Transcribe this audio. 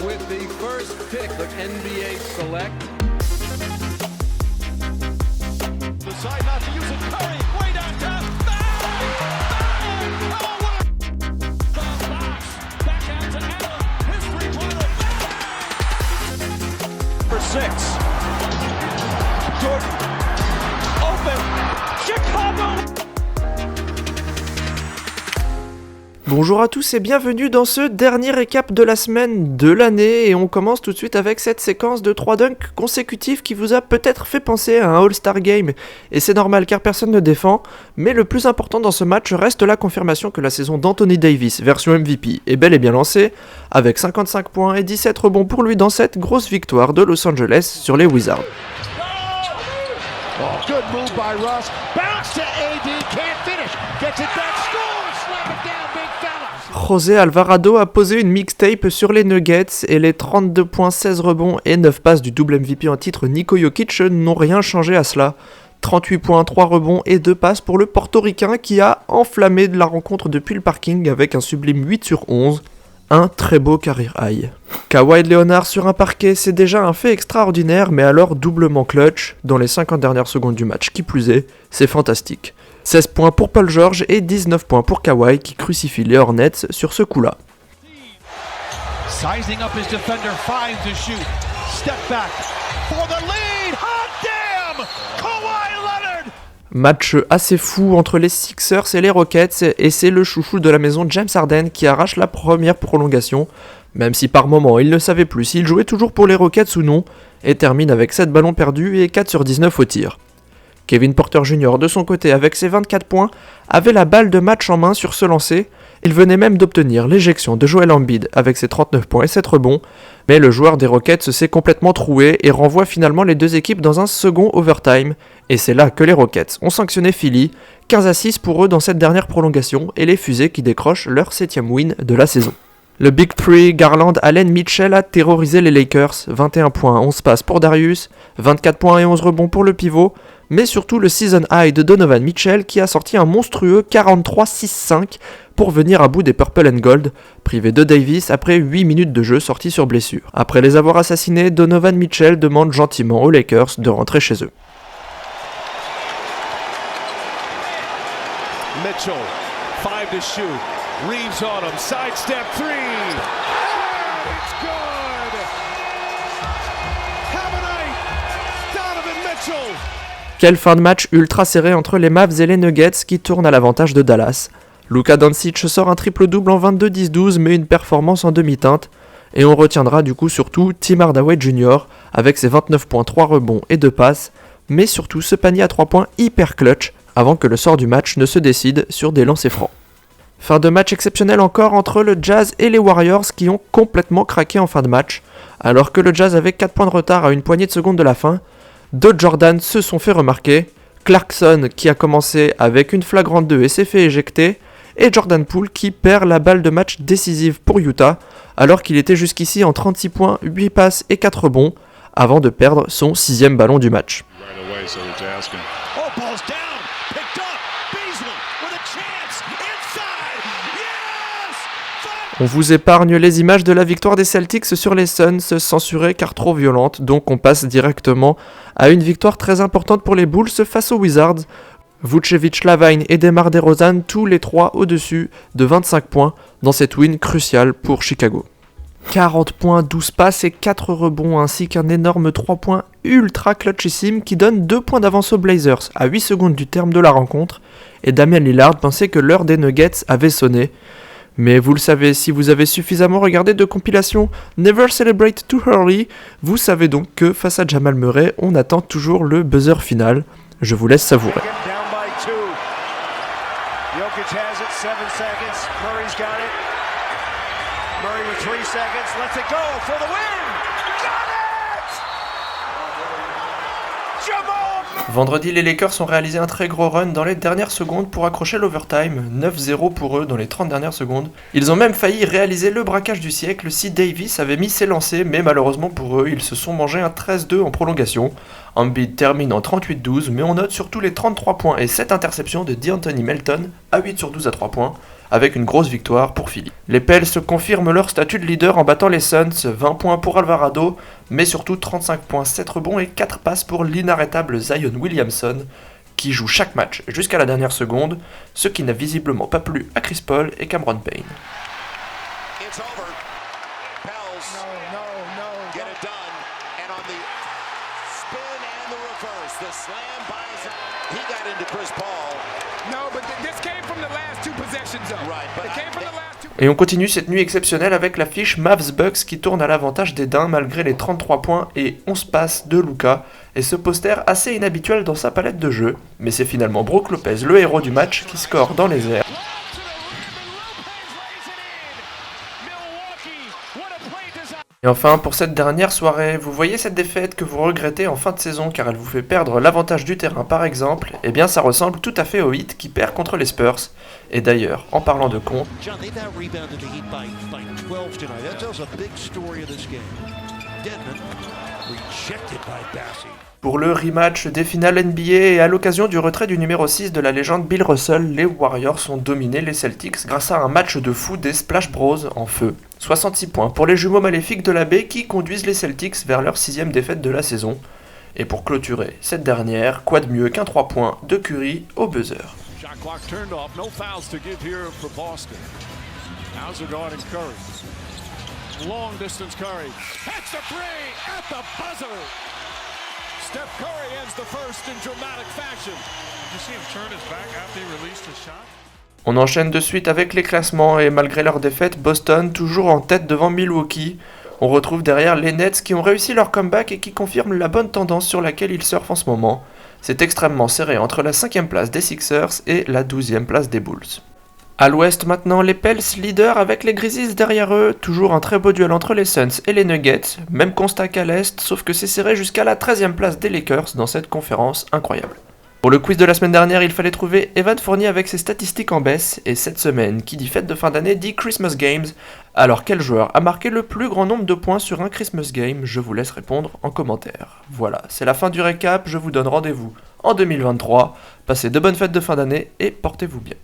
With the first pick, the NBA select. Decide not to use it. Curry, way downtown. Bang! Oh, what the box. Back out to Allen. His three-pointer. Bang! For 6. Jordan. Open. Chicago. Bonjour à tous et bienvenue dans ce dernier récap de la semaine de l'année et on commence tout de suite avec cette séquence de 3 dunks consécutifs qui vous a peut-être fait penser à un All-Star Game et c'est normal car personne ne défend, mais le plus important dans ce match reste la confirmation que la saison d'Anthony Davis, version MVP, est bel et bien lancée avec 55 points et 17 rebonds pour lui dans cette grosse victoire de Los Angeles sur les Wizards. Oh, good move by Russ. Bounce to AD, can't finish. Gets it back, scores, slam it down, big fella. José Alvarado a posé une mixtape sur les Nuggets et les 32 points, 16 rebonds et 9 passes du double MVP en titre Niko Jokic n'ont rien changé à cela. 38 points, 3 rebonds et 2 passes pour le portoricain qui a enflammé de la rencontre depuis le parking avec un sublime 8 sur 11. Un très beau career high. Kawhi Leonard sur un parquet, c'est déjà un fait extraordinaire, mais alors doublement clutch, dans les 50 dernières secondes du match qui plus est, c'est fantastique. 16 points pour Paul George et 19 points pour Kawhi qui crucifie les Hornets sur ce coup-là. Sizing up his defender, finds the shoot. Step back for the lead. Hot damn! Kawhi Leonard! Match assez fou entre les Sixers et les Rockets, et c'est le chouchou de la maison James Harden qui arrache la première prolongation, même si par moment il ne savait plus s'il jouait toujours pour les Rockets ou non, et termine avec 7 ballons perdus et 4 sur 19 au tir. Kevin Porter Jr. de son côté avec ses 24 points avait la balle de match en main sur ce lancer, il venait même d'obtenir l'éjection de Joel Embiid avec ses 39 points et 7 rebonds, mais le joueur des Rockets s'est complètement troué et renvoie finalement les deux équipes dans un second overtime, et c'est là que les Rockets ont sanctionné Philly, 15-6 pour eux dans cette dernière prolongation, et les Fusées qui décrochent leur 7ème win de la saison. Le Big Three, Garland, Allen, Mitchell a terrorisé les Lakers, 21 points, 11 passes pour Darius, 24 points et 11 rebonds pour le pivot, mais surtout le season high de Donovan Mitchell qui a sorti un monstrueux 43-6-5 pour venir à bout des Purple and Gold, privé de Davis après 8 minutes de jeu sortis sur blessure. Après les avoir assassinés, Donovan Mitchell demande gentiment aux Lakers de rentrer chez eux. Mitchell, 5 to shoot. Reeves on him, sidestep 3. It's good. Have a night, Donovan Mitchell. Quelle fin de match ultra serrée entre les Mavs et les Nuggets qui tournent à l'avantage de Dallas. Luka Doncic sort un triple-double en 22-10-12 mais une performance en demi-teinte. Et on retiendra du coup surtout Tim Hardaway Jr. avec ses 29 points, 3 rebonds et 2 passes, mais surtout ce panier à 3 points hyper clutch avant que le sort du match ne se décide sur des lancers francs. Fin de match exceptionnel encore entre le Jazz et les Warriors qui ont complètement craqué en fin de match, alors que le Jazz avait 4 points de retard à une poignée de secondes de la fin. Deux Jordan se sont fait remarquer, Clarkson qui a commencé avec une flagrante 2 et s'est fait éjecter, et Jordan Poole qui perd la balle de match décisive pour Utah, alors qu'il était jusqu'ici en 36 points, 8 passes et 4 rebonds, avant de perdre son 6ème ballon du match. On vous épargne les images de la victoire des Celtics sur les Suns, censurées car trop violentes, donc on passe directement à une victoire très importante pour les Bulls face aux Wizards. Vucevic, Lavine et DeMar DeRozan, tous les trois au-dessus de 25 points dans cette win cruciale pour Chicago. 40 points, 12 passes et 4 rebonds, ainsi qu'un énorme 3 points ultra clutchissime qui donne 2 points d'avance aux Blazers à 8 secondes du terme de la rencontre, et Damian Lillard pensait que l'heure des Nuggets avait sonné. Mais vous le savez, si vous avez suffisamment regardé de compilations Never Celebrate Too Early, vous savez donc que face à Jamal Murray, on attend toujours le buzzer final. Je vous laisse savourer. Vendredi, les Lakers ont réalisé un très gros run dans les dernières secondes pour accrocher l'overtime, 9-0 pour eux dans les 30 dernières secondes. Ils ont même failli réaliser le braquage du siècle si Davis avait mis ses lancers, mais malheureusement pour eux, ils se sont mangés un 13-2 en prolongation. Embiid termine en 38-12, mais on note surtout les 33 points et 7 interceptions de D'Anthony Melton à 8 sur 12 à 3 points, avec une grosse victoire pour Philly. Les Pels confirment leur statut de leader en battant les Suns, 20 points pour Alvarado, mais surtout 35 points, 7 rebonds et 4 passes pour l'inarrêtable Zion Williamson, qui joue chaque match jusqu'à la dernière seconde, ce qui n'a visiblement pas plu à Chris Paul et Cameron Payne. It's over. Pels get it done. And on the spin and the reverse, the slam by Zion. He got into Chris Paul. No, but this came from the last two possessions, though. Right, but It came from the last two. Et on continue cette nuit exceptionnelle avec l'affiche Mavs-Bucks qui tourne à l'avantage des Dins malgré les 33 points et 11 passes de Luka, et ce poster assez inhabituel dans sa palette de jeu, mais c'est finalement Brook Lopez, le héros du match, qui score dans les airs. Et enfin, pour cette dernière soirée, vous voyez cette défaite que vous regrettez en fin de saison car elle vous fait perdre l'avantage du terrain par exemple, eh bien ça ressemble tout à fait au Heat qui perd contre les Spurs. Et d'ailleurs, en parlant de compte, John, they've out-rebounded the Heat by 12 tonight. That tells a big story of this game. Dedmon rejected by Bassey. pour le rematch des finales NBA et à l'occasion du retrait du numéro 6 de la légende Bill Russell, les Warriors ont dominé les Celtics grâce à un match de fou des Splash Bros en feu. 66 points pour les jumeaux maléfiques de la baie qui conduisent les Celtics vers leur 6ème défaite de la saison. Et pour clôturer cette dernière, quoi de mieux qu'un 3 points de Curry au buzzer. Shot clock turned off. No fouls to give here for Boston. How's it guarding Curry? Long distance Curry. Hits the three at the buzzer. Steph Curry ends the first in dramatic fashion. Did you see him turn his back after he released his shot? On enchaîne de suite avec les classements et malgré leur défaite, Boston toujours en tête devant Milwaukee. On retrouve derrière les Nets qui ont réussi leur comeback et qui confirment la bonne tendance sur laquelle ils surfent en ce moment. C'est extrêmement serré entre la 5ème place des Sixers et la 12ème place des Bulls. À l'ouest maintenant, les Pels leaders avec les Grizzlies derrière eux, toujours un très beau duel entre les Suns et les Nuggets, même constat qu'à l'est, sauf que c'est serré jusqu'à la 13ème place des Lakers dans cette conférence incroyable. Pour le quiz de la semaine dernière, il fallait trouver Evan Fournier avec ses statistiques en baisse, et cette semaine, qui dit fête de fin d'année, dit Christmas Games. Alors quel joueur a marqué le plus grand nombre de points sur un Christmas Game? Je vous laisse répondre en commentaire. Voilà, c'est la fin du récap, je vous donne rendez-vous en 2023. Passez de bonnes fêtes de fin d'année et portez-vous bien.